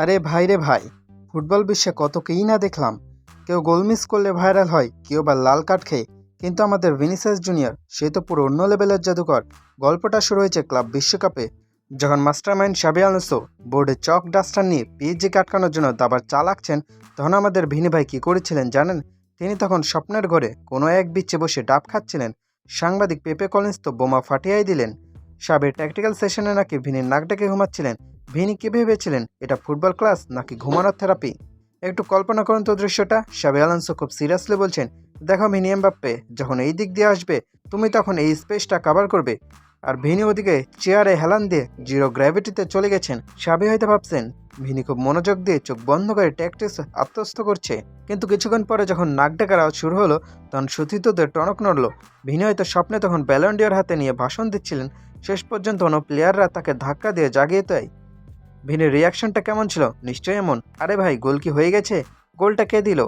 আরে ভাই রে ভাই, ফুটবল বিশ্বে কতকেই না দেখলাম। কেউ গোল মিস করলে ভাইরাল হয়, কেউ বা লাল কার্ড খেয়ে। কিন্তু আমাদের ভিনিসিয়াস জুনিয়র, সে তো পুরো অন্য লেভেলের জাদুকর। গল্পটা শুরু হয়েছে ক্লাব বিশ্বকাপে, যখন মাস্টারমাইন্ড শাবি আলোনসো বোর্ডে চক ডাস্টার নিয়ে পিএসজিকে আটকানোর জন্য দাবার চাল আঁকছেন। তখন আমাদের ভিনি ভাই কী করেছিলেন জানেন? তিনি তখন স্বপ্নের ঘরে কোনো এক বিচ্ছে বসে ডাব খাচ্ছিলেন। সাংবাদিক পেপে কলিন্স তো বোমা ফাটিয়াই দিলেন। শাবির ট্যাকটিক্যাল সেশনে নাকি ভিনির নাক ডেকে ঘুমাচ্ছিলেন। ভিনি কি ভেবেছিলেন এটা ফুটবল ক্লাস নাকি ঘুমানোর থেরাপি? একটু কল্পনা করুন তো দৃশ্যটা। শাবি আলোনসো খুব সিরিয়াসলি বলছেন, দেখো ভিনি এমবাপ্পে যখন এই দিক দিয়ে আসবে, তুমি তখন এই স্পেসটা কভার করবে। আর ভিনি ওদিকে চেয়ারে হেলান দিয়ে জিরো গ্র্যাভিটিতে চলে গেছেন। শাবি হয়তো ভাবছেন ভিনি খুব মনোযোগ দিয়ে চোখ বন্ধ করে ট্যাকটিক্স আত্মস্থ করছে। কিন্তু কিছুক্ষণ পরে যখন নাক ডাকার আওয়াজ শুরু হলো, তখন সতীর্থদের টনক নড়ল। ভিনি হয়তো স্বপ্নে তখন ব্যালন্ডিয়ার হাতে নিয়ে ভাষণ দিচ্ছিলেন। শেষ পর্যন্ত অন্য প্লেয়াররা তাকে ধাক্কা দিয়ে জাগিয়ে দেয়। ভিনির রিয়াকশনটা কেমন ছিল? নিশ্চয়ই এমন, আরে ভাই গোল কি হয়ে গেছে? গোলটা কে দিল?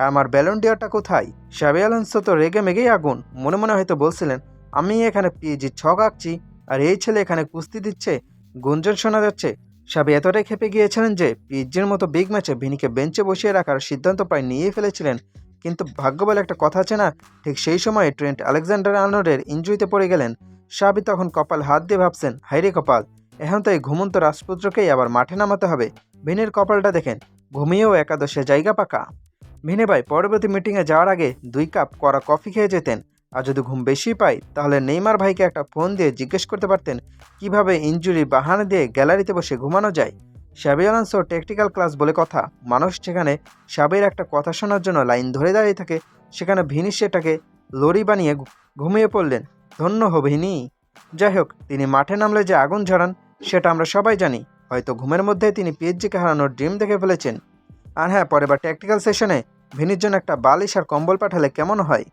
আমার ব্যালন্ডিয়ারটা কোথায়? শাবি আলোনসো তো রেগে মেগেই আগুন। মনে মনে হয়তো বলছিলেন, আমি এখানে পিএজি ছক আঁকছি আর এই ছেলে এখানে কুস্তি দিচ্ছে। গুঞ্জন শোনা যাচ্ছে। শাবি এতটাই খেপে গিয়েছিলেন যে পিএজির মতো বিগ ম্যাচে ভিনিকে বেঞ্চে বসিয়ে রাখার সিদ্ধান্ত প্রায় নিয়েই ফেলেছিলেন। কিন্তু ভাগ্য বলে একটা কথা আছে না, ঠিক সেই সময়ে ট্রেন্ট আলেকজান্ডার আর্নল্ডের ইনজুরিতে পড়ে গেলেন। শাবি তখন কপাল হাত দিয়ে ভাবছেন, হাইরে কপাল, এখন তো এই ঘুমন্ত রাজপুত্রকেই আবার মাঠে নামাতে হবে। ভিনির কপালটা দেখেন, ঘুমিয়েও একাদশে জায়গা পাকা। ভিনি ভাই পরবর্তী মিটিংয়ে যাওয়ার আগে 2 কাপ কড়া কফি খেয়ে যেতেন। আর যদি ঘুম বেশি পায়, তাহলে নেইমার ভাইকে একটা ফোন দিয়ে জিজ্ঞেস করতে পারতেন কিভাবে ইনজুরি বাহানা দিয়ে গ্যালারিতে বসে ঘুমানো যায়। শাবি আলোনসোর ট্যাকটিক্যাল ক্লাস বলে কথা। মানুষ যেখানে শাবির একটা কথা শোনার জন্য লাইন ধরে দাঁড়িয়ে থাকে, সেখানে ভিনি সেটাকে লড়ি বানিয়ে ঘুমিয়ে পড়লেন। ধন্য হো ভিনি। যাই হোক, তিনি মাঠে নামলে যে আগুন ঝরান, সেটা আমরা সবাই জানি। হয়তো ঘুমের মধ্যে তিনি পিএসজিকে হারানোর ড্রিম দেখে ফেলেছেন। আর হ্যাঁ, পরের বার ট্যাকটিক্যাল সেশনে ভিনির জন্য একটা বালিশ আর কম্বল পাঠালে কেমন হয়?